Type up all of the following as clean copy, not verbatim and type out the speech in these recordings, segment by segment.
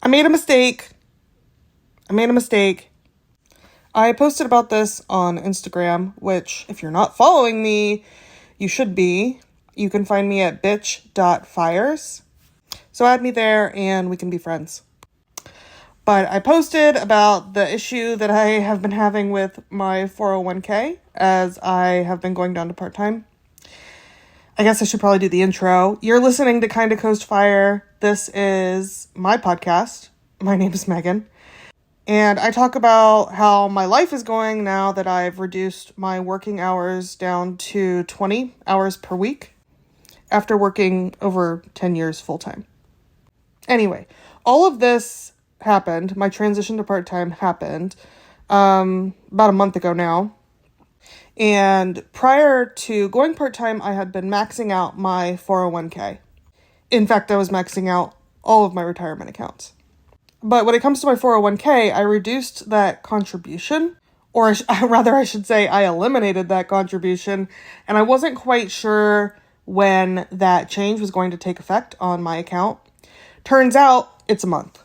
I made a mistake. I posted about this on Instagram, which, if you're not following me, you should be. You can find me at bitch.fires. So add me there and we can be friends. But I posted about the issue that I have been having with my 401k as I have been going down to part-time. I guess I should probably do the intro. You're listening to Kinda Coast Fire. This is my podcast. My name is Megan. And I talk about how my life is going now that I've reduced my working hours down to 20 hours per week after working over 10 years full-time. Anyway, all of this happened. My transition to part-time happened about a month ago now. And prior to going part-time, I had been maxing out my 401k. In fact, I was maxing out all of my retirement accounts. But when it comes to my 401k, I reduced that contribution, or I should say I eliminated that contribution, and I wasn't quite sure when that change was going to take effect on my account. Turns out it's a month.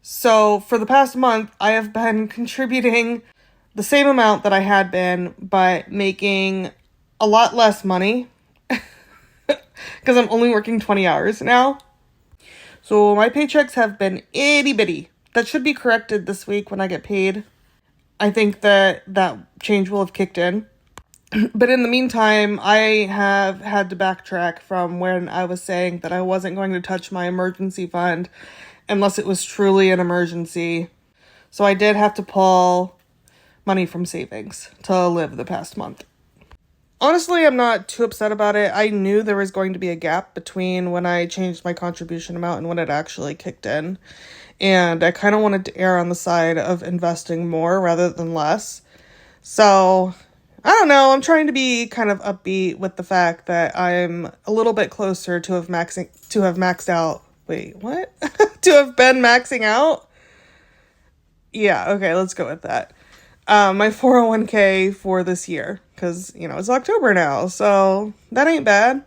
So for the past month, I have been contributing the same amount that I had been, but making a lot less money because I'm only working 20 hours now. So my paychecks have been itty bitty. That should be corrected this week when I get paid. I think that change will have kicked in. But in the meantime, I have had to backtrack from when I was saying that I wasn't going to touch my emergency fund unless it was truly an emergency. So I did have to pull money from savings to live the past month. Honestly, I'm not too upset about it. I knew there was going to be a gap between when I changed my contribution amount and when it actually kicked in. And I kind of wanted to err on the side of investing more rather than less. So, I don't know. I'm trying to be kind of upbeat with the fact that I'm a little bit closer to have maxed out. Wait, what? To have been maxing out? Yeah, okay, let's go with that. My 401k for this year, because, it's October now, so that ain't bad.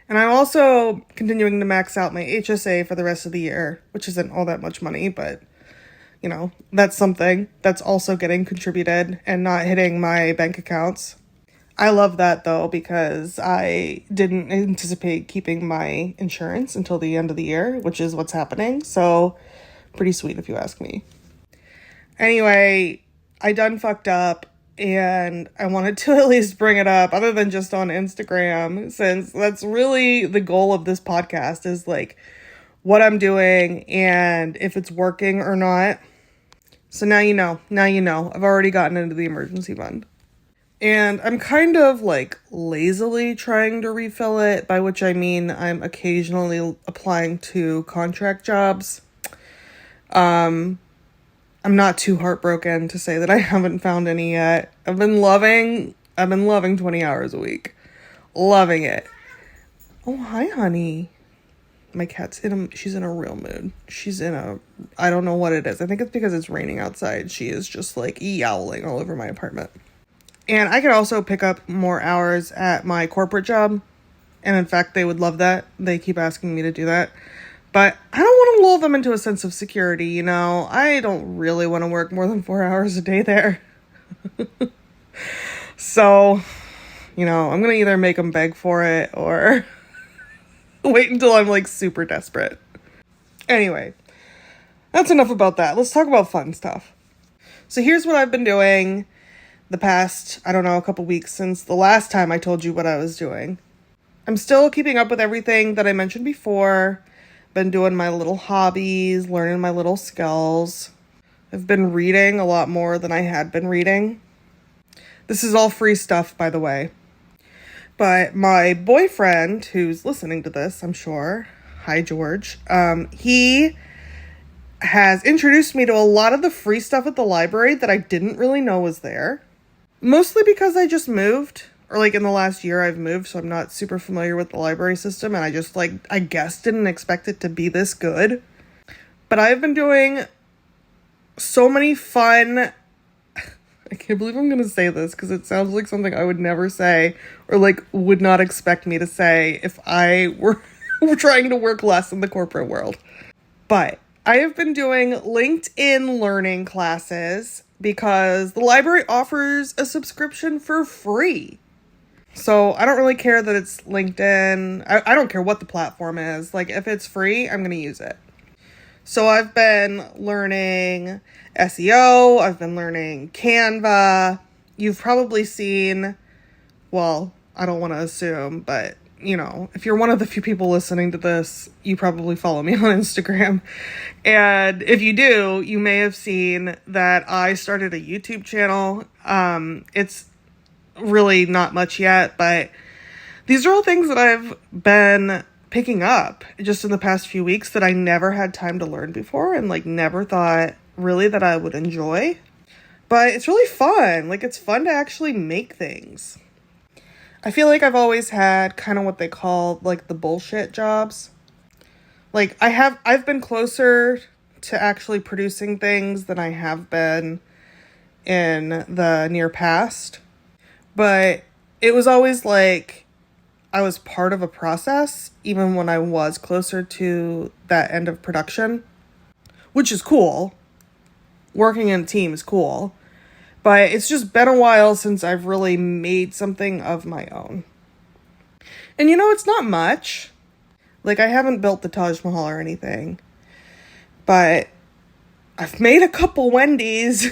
And I'm also continuing to max out my HSA for the rest of the year, which isn't all that much money, but, that's something that's also getting contributed and not hitting my bank accounts. I love that, though, because I didn't anticipate keeping my insurance until the end of the year, which is what's happening, so pretty sweet if you ask me. Anyway, I done fucked up, and I wanted to at least bring it up, other than just on Instagram, since that's really the goal of this podcast, is, what I'm doing, and if it's working or not. So now you know. I've already gotten into the emergency fund. And I'm kind of, lazily trying to refill it, by which I mean I'm occasionally applying to contract jobs. I'm not too heartbroken to say that I haven't found any yet. I've been loving 20 hours a week. Loving it. Oh, hi, honey. My cat's she's in a real mood. I don't know what it is. I think it's because it's raining outside. She is just yowling all over my apartment. And I could also pick up more hours at my corporate job. And in fact, they would love that. They keep asking me to do that. But I don't want to lull them into a sense of security, I don't really want to work more than 4 hours a day there. So, I'm going to either make them beg for it or wait until I'm, super desperate. Anyway, that's enough about that. Let's talk about fun stuff. So here's what I've been doing the past, a couple weeks since the last time I told you what I was doing. I'm still keeping up with everything that I mentioned before. Been doing my little hobbies, learning my little skills. I've been reading a lot more than I had been reading. This is all free stuff, by the way. But my boyfriend, who's listening to this, I'm sure, hi George, he has introduced me to a lot of the free stuff at the library that I didn't really know was there. Mostly because I just moved. Or in the last year I've moved, so I'm not super familiar with the library system, and I just I guess didn't expect it to be this good. But I've been doing so many fun, I can't believe I'm going to say this because it sounds like something I would never say or would not expect me to say if I were trying to work less in the corporate world. But I have been doing LinkedIn learning classes because the library offers a subscription for free. So I don't really care that it's LinkedIn. I don't care what the platform is. Like, if it's free, I'm going to use it. So I've been learning SEO. I've been learning Canva. You've probably seen, well, I don't want to assume, but you know, if you're one of the few people listening to this, you probably follow me on Instagram. And if you do, you may have seen that I started a YouTube channel. It's really not much yet, but these are all things that I've been picking up just in the past few weeks that I never had time to learn before and like never thought really that I would enjoy. But it's really fun. Like, it's fun to actually make things. I feel like I've always had kind of what they call like the bullshit jobs. Like, I've been closer to actually producing things than I have been in the near past. But it was always like I was part of a process, even when I was closer to that end of production, which is cool. Working in a team is cool. But it's just been a while since I've really made something of my own. And you know, it's not much. Like, I haven't built the Taj Mahal or anything. But I've made a couple Wendy's.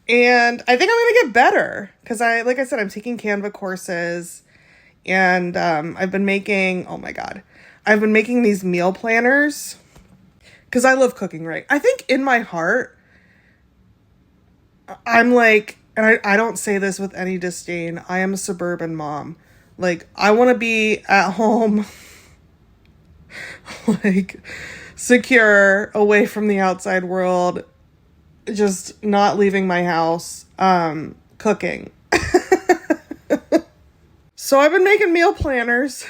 And I think I'm going to get better. Because like I said, I'm taking Canva courses. And I've been making, oh my God. I've been making these meal planners. Because I love cooking, right? I think in my heart, I'm like, and I don't say this with any disdain, I am a suburban mom. Like, I want to be at home, like, secure, away from the outside world, just not leaving my house, cooking. So I've been making meal planners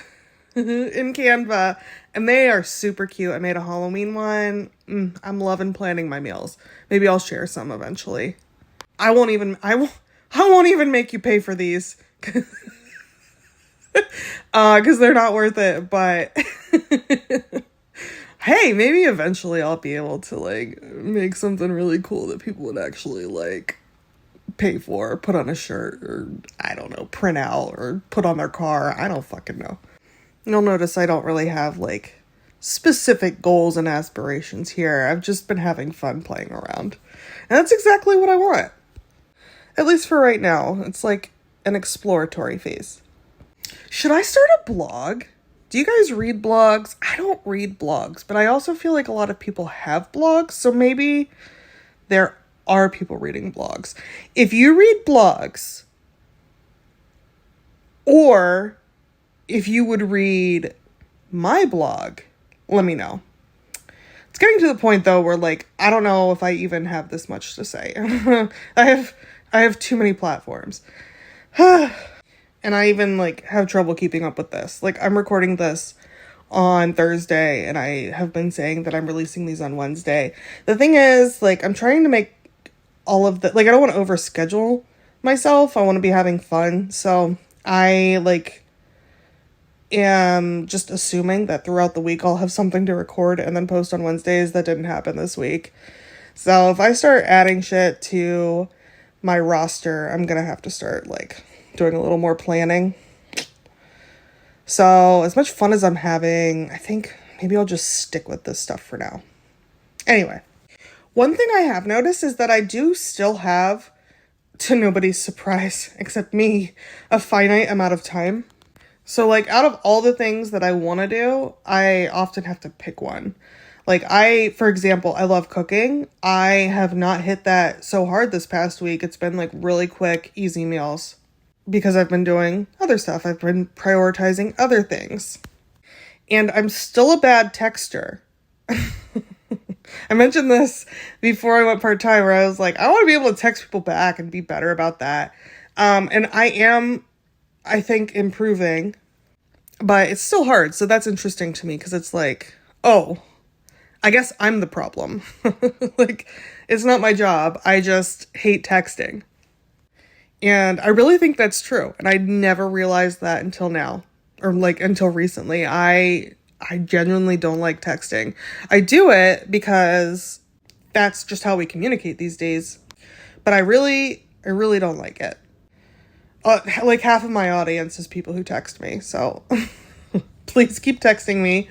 in Canva, and they are super cute. I made a Halloween one. I'm loving planning my meals. Maybe I'll share some eventually. I won't even make you pay for these because they're not worth it, but hey, maybe eventually I'll be able to like make something really cool that people would actually like pay for, or put on a shirt, or I don't know, print out or put on their car. I don't fucking know. You'll notice I don't really have like specific goals and aspirations here. I've just been having fun playing around. And that's exactly what I want. At least for right now. It's like an exploratory phase. Should I start a blog? Do you guys read blogs? I don't read blogs, but I also feel like a lot of people have blogs, so maybe there are people reading blogs. If you read blogs, or if you would read my blog, let me know. It's getting to the point though where like I don't know if I even have this much to say. I have too many platforms. And I even like have trouble keeping up with this. Like, I'm recording this on Thursday and I have been saying that I'm releasing these on Wednesday. The thing is, like, I'm trying to make all of the, like, I don't want to overschedule myself. I want to be having fun. So I like am just assuming that throughout the week I'll have something to record and then post on Wednesdays. That didn't happen this week. So if I start adding shit to my roster, I'm gonna have to start like doing a little more planning. So as much fun as I'm having, I think maybe I'll just stick with this stuff for now. Anyway, one thing I have noticed is that I do still have, to nobody's surprise except me, a finite amount of time. So like out of all the things that I want to do, I often have to pick one. Like for example, I love cooking. I have not hit that so hard this past week. It's been like really quick, easy meals because I've been doing other stuff. I've been prioritizing other things. And I'm still a bad texter. I mentioned this before I went part-time where I was like, I want to be able to text people back and be better about that. And I am, I think, improving, but it's still hard. So that's interesting to me because it's like, oh, I guess I'm the problem. Like, it's not my job. I just hate texting. And I really think that's true. And I never realized that until now, or like until recently. I I genuinely don't like texting. I do it because that's just how we communicate these days. But I really don't like it. Like half of my audience is people who text me. So please keep texting me.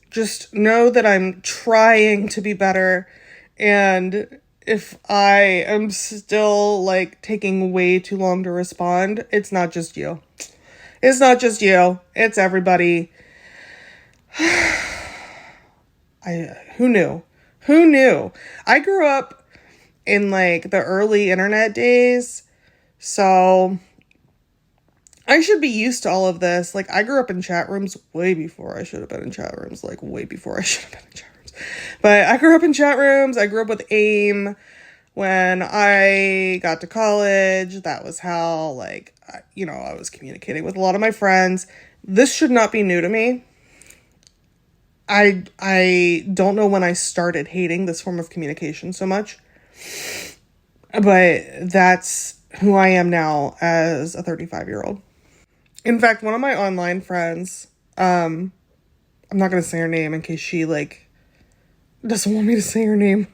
Just know that I'm trying to be better. And if I am still like taking way too long to respond, it's not just you. It's not just you. It's everybody. Who knew? Who knew? I grew up in like the early internet days, so I should be used to all of this. Like, I grew up in chat rooms way before I should have been in chat rooms. Like, way before I should have been in chat rooms. But I grew up in chat rooms. I grew up with AIM. When I got to college, that was how, like, I was communicating with a lot of my friends. This should not be new to me. I don't know when I started hating this form of communication so much, but that's who I am now as a 35-year-old. In fact, one of my online friends, I'm not going to say her name in case she, like, doesn't want me to say her name.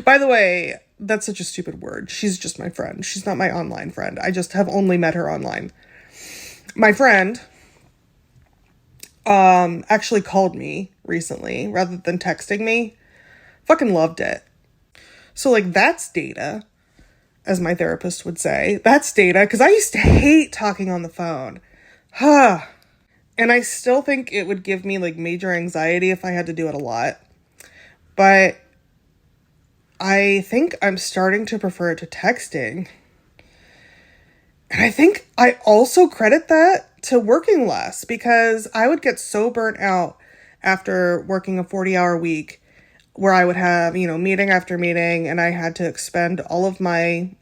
By the way, that's such a stupid word. She's just my friend. She's not my online friend. I just have only met her online. My friend actually called me recently rather than texting me. Fucking loved it. So, like, that's data, as my therapist would say. That's data, because I used to hate talking on the phone. And I still think it would give me, like, major anxiety if I had to do it a lot. But I think I'm starting to prefer it to texting. And I think I also credit that to working less, because I would get so burnt out after working a 40-hour week where I would have, meeting after meeting, and I had to expend all of my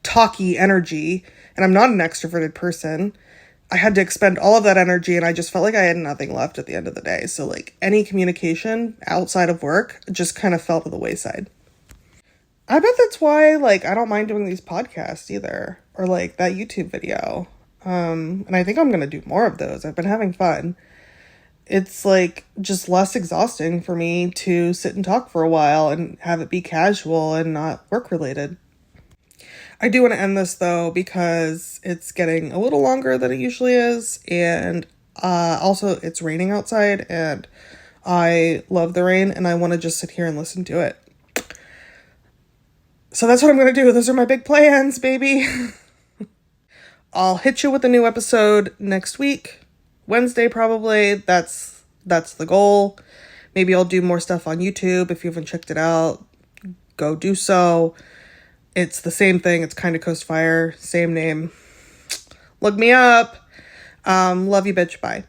talky energy, and I'm not an extroverted person. I had to expend all of that energy, and I just felt like I had nothing left at the end of the day. So, like, any communication outside of work just kind of fell to the wayside. I bet that's why, like, I don't mind doing these podcasts either, or, like, that YouTube video. And I think I'm going to do more of those. I've been having fun. It's, like, just less exhausting for me to sit and talk for a while and have it be casual and not work-related. I do want to end this, though, because it's getting a little longer than it usually is, and also it's raining outside, and I love the rain, and I want to just sit here and listen to it. So that's what I'm going to do. Those are my big plans, baby. I'll hit you with a new episode next week. Wednesday, probably. That's the goal. Maybe I'll do more stuff on YouTube. If you haven't checked it out, go do so. It's the same thing. It's Kinda Coast Fire. Same name. Look me up. Love you, bitch. Bye.